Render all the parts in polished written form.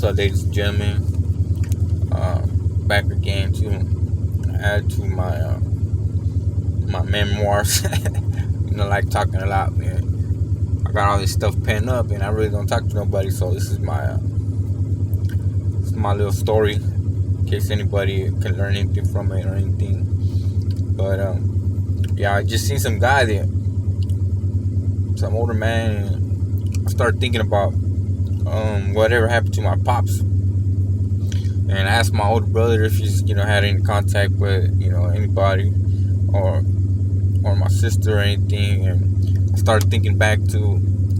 what's up, ladies and gentlemen? Back again to add to my memoirs. Like talking a lot, man. I got all this stuff penned up, and I really don't talk to nobody. So this is my little story, in case anybody can learn anything from it or anything. But yeah, I just seen some guy there, some older man, and I started thinking about whatever happened to my pops. And I asked my older brother if he's had any contact with anybody or my sister or anything. And I started thinking back to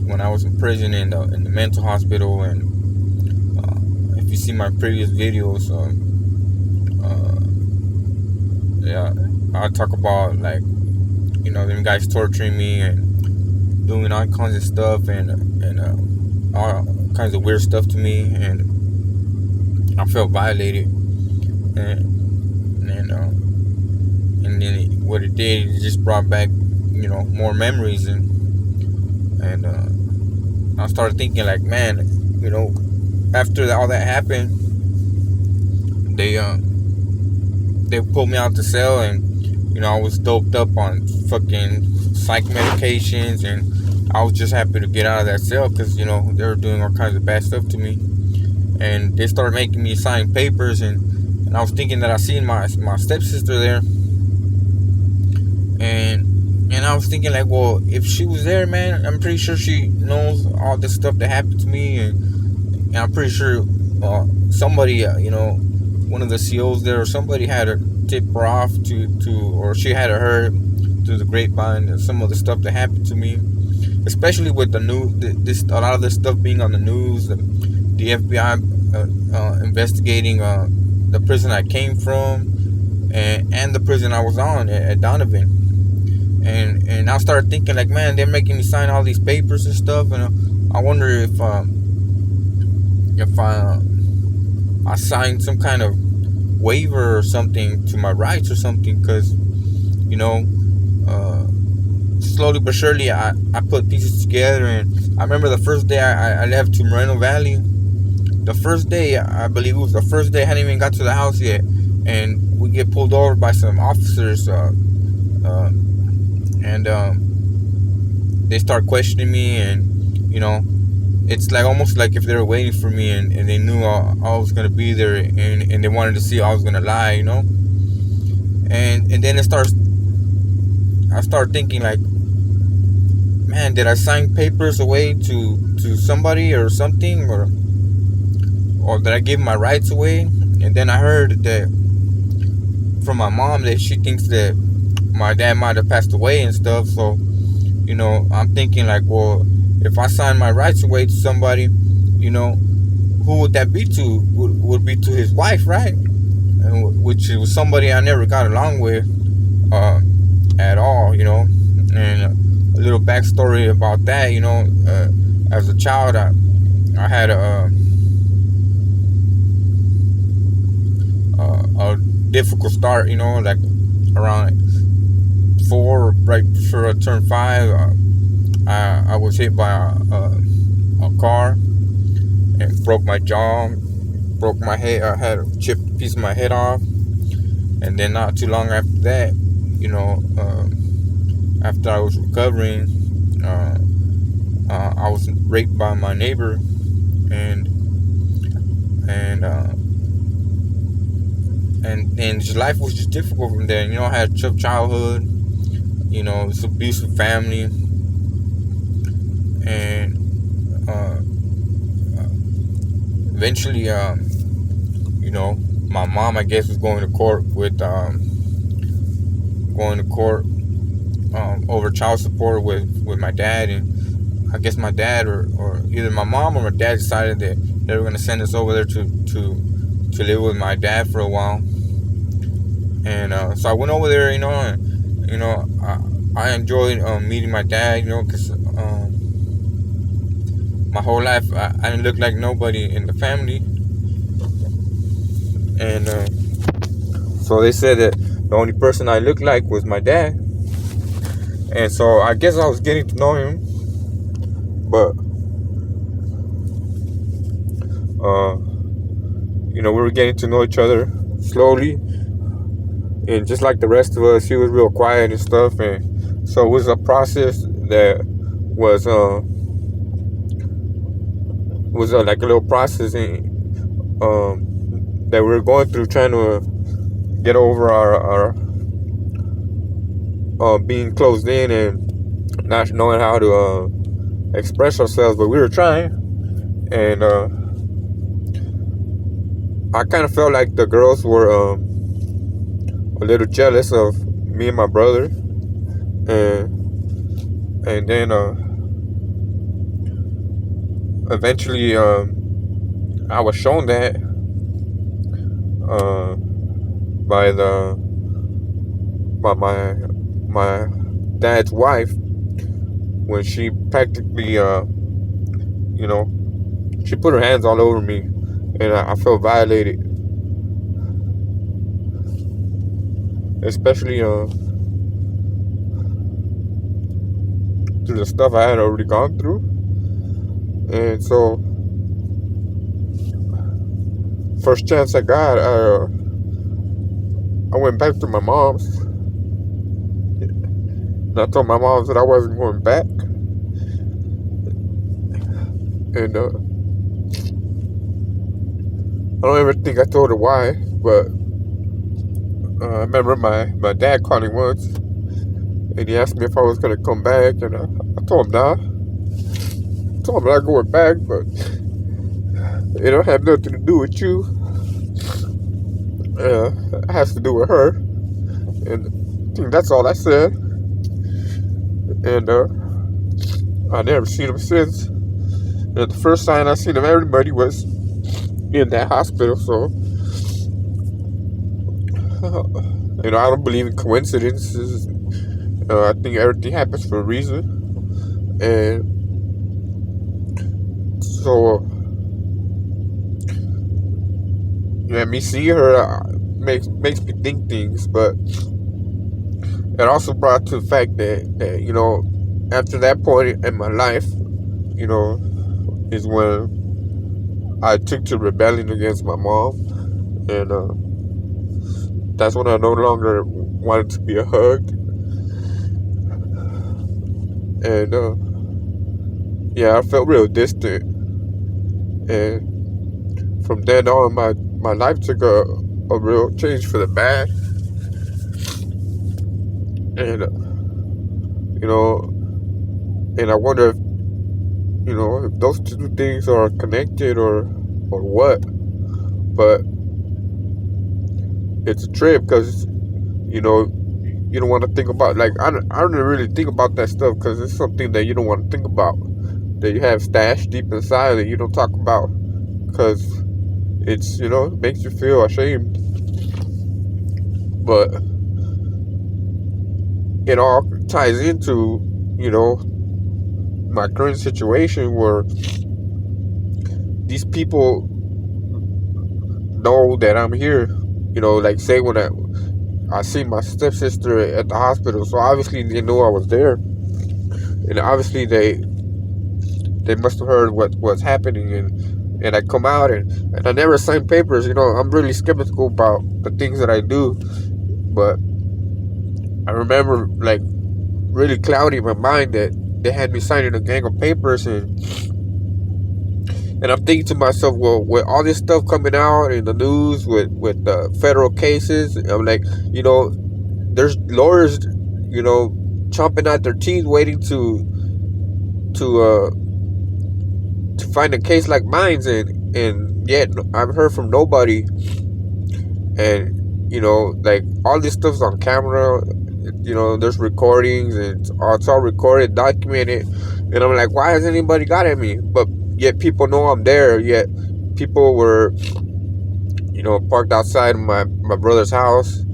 when I was in prison in the mental hospital. And if you see my previous videos, yeah, I talk about them guys torturing me and doing all kinds of stuff and all kinds of weird stuff to me, and I felt violated, and then what it did, it just brought back more memories, and I started thinking like, man, after all that happened, they pulled me out the cell, and I was doped up on fucking psych medications, and I was just happy to get out of that cell because they were doing all kinds of bad stuff to me. And they started making me sign papers, and I was thinking that I seen my stepsister there, and I was thinking like, well, if she was there, man, I'm pretty sure she knows all this stuff that happened to me, and I'm pretty sure somebody, one of the COs there or somebody had to tip her off to or she had heard through the grapevine some of the stuff that happened to me, especially with the news, a lot of this stuff being on the news. The FBI investigating the prison I came from and the prison I was on at Donovan, and I started thinking like, man, they're making me sign all these papers and stuff, and I wonder if I signed some kind of waiver or something to my rights or something, because slowly but surely I put pieces together. And I remember the first day I left to Moreno Valley. The first day, I believe it was the first day, I hadn't even got to the house yet, and we get pulled over by some officers, and they start questioning me, and it's like almost like if they were waiting for me, and they knew I was gonna be there, and they wanted to see how I was gonna lie, and then I start thinking like, man, did I sign papers away to somebody or something, or did I give my rights away? And then I heard that from my mom that she thinks that my dad might have passed away and stuff. So, I'm thinking like, well, if I sign my rights away to somebody, who would that be to? Would be to his wife, right? Which was somebody I never got along with at all, And a little backstory about that, as a child, I had a difficult start, like around 4, right before I turned 5, I was hit by a car and broke my jaw, broke my head. I had a chipped piece of my head off, and then not too long after that, after I was recovering, I was raped by my neighbor, and just life was just difficult from there. I had a tough childhood, it's an abusive family, and eventually, my mom, I guess, was going to court over child support with my dad, and I guess my dad or either my mom or my dad decided that they were going to send us over there to live with my dad for a while. And so I went over there, and I enjoyed meeting my dad, because my whole life I didn't look like nobody in the family, and so they said that the only person I looked like was my dad, and so I guess I was getting to know him, but we were getting to know each other slowly, and just like the rest of us, he was real quiet and stuff, and so it was a process that was like a little process that we were going through, trying to get over our being closed in and not knowing how to express ourselves, but we were trying, and I kind of felt like the girls were a little jealous of me and my brother, and then eventually I was shown that by my dad's wife, when she practically she put her hands all over me, and I felt violated, especially through the stuff I had already gone through. And so first chance I got, I went back to my mom's, and I told my mom that I wasn't going back. And I don't ever think I told her why, but I remember my dad calling once, and he asked me if I was going to come back, and I told him nah. I told him I'm not going back, but it don't have nothing to do with you. It has to do with her, and I think that's all I said. And I never seen him since. And the first time I seen him, everybody was in that hospital. So I don't believe in coincidences. I think everything happens for a reason, and so me seeing her makes me think things, but it also brought to the fact that after that point in my life, is when I took to rebelling against my mom, and that's when I no longer wanted to be hugged, and I felt real distant, and from then on, my life took a real change for the bad, and and I wonder if if those two things are connected or what, but it's a trip because you don't want to think about, like, I don't really think about that stuff because it's something that you don't want to think about, that you have stashed deep inside that you don't talk about because it's it makes you feel ashamed. But it all ties into my current situation, where these people know that I'm here. Like, say when I see my stepsister at the hospital, so obviously they knew I was there, and obviously they must have heard what's happening, and I come out and I never sign papers. I'm really skeptical about the things that I do, but I remember, like, really cloudy in my mind that they had me signing a gang of papers, and I'm thinking to myself, well, with all this stuff coming out in the news with federal cases, I'm like, there's lawyers, chomping at their teeth, waiting to find a case like mine, and yet I've heard from nobody, and like, all this stuff's on camera. There's recordings, and it's all recorded, documented, and I'm like, why hasn't anybody got at me? But yet people know I'm there. Yet people were, parked outside my brother's house.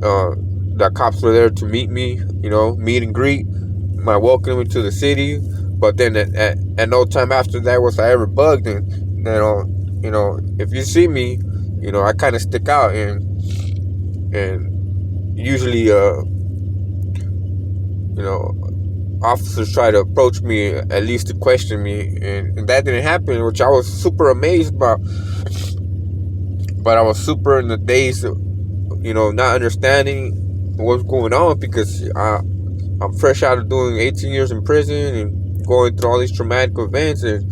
The cops were there to meet me, meet and greet, my welcome to the city. But then at no time after that was I ever bugged, and if you see me, I kind of stick out, and usually officers try to approach me at least to question me, and that didn't happen, which I was super amazed about. But I was super in the days of, not understanding what's going on, because I'm fresh out of doing 18 years in prison and going through all these traumatic events, and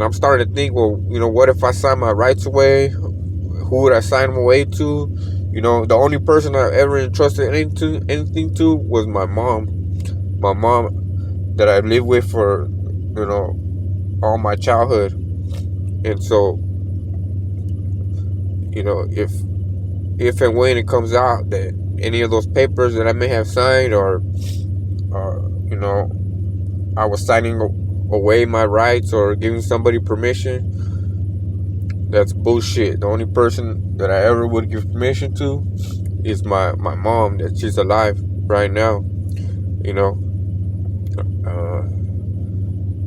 I'm starting to think, well, what if I sign my rights away? Who would I sign them away to? The only person I ever entrusted anything to was my mom. My mom that I lived with for, all my childhood. And so, if and when it comes out that any of those papers that I may have signed, or I was signing away my rights or giving somebody permission, that's bullshit. The only person that I ever would give permission to is my mom, that she's alive right now.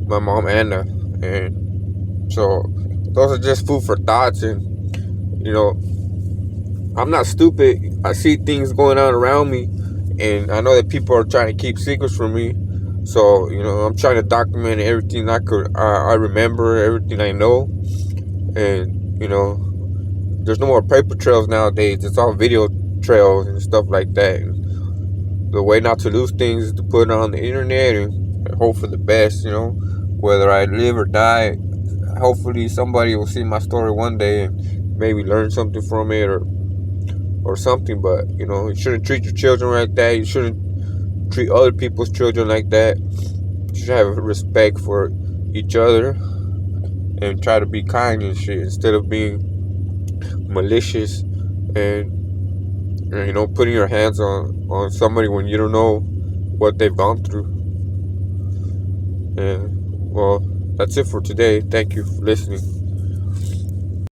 My mom, Anna. And so those are just food for thoughts. And I'm not stupid. I see things going on around me, and I know that people are trying to keep secrets from me. So I'm trying to document everything I remember, everything I know. And there's no more paper trails nowadays. It's all video trails and stuff like that. And the way not to lose things is to put it on the internet and hope for the best. Whether I live or die, hopefully somebody will see my story one day and maybe learn something from it, or something. But you shouldn't treat your children like that. You shouldn't treat other people's children like that. You should have respect for each other and try to be kind and shit, instead of being malicious and putting your hands on somebody when you don't know what they've gone through. And well, that's it for today. Thank you for listening.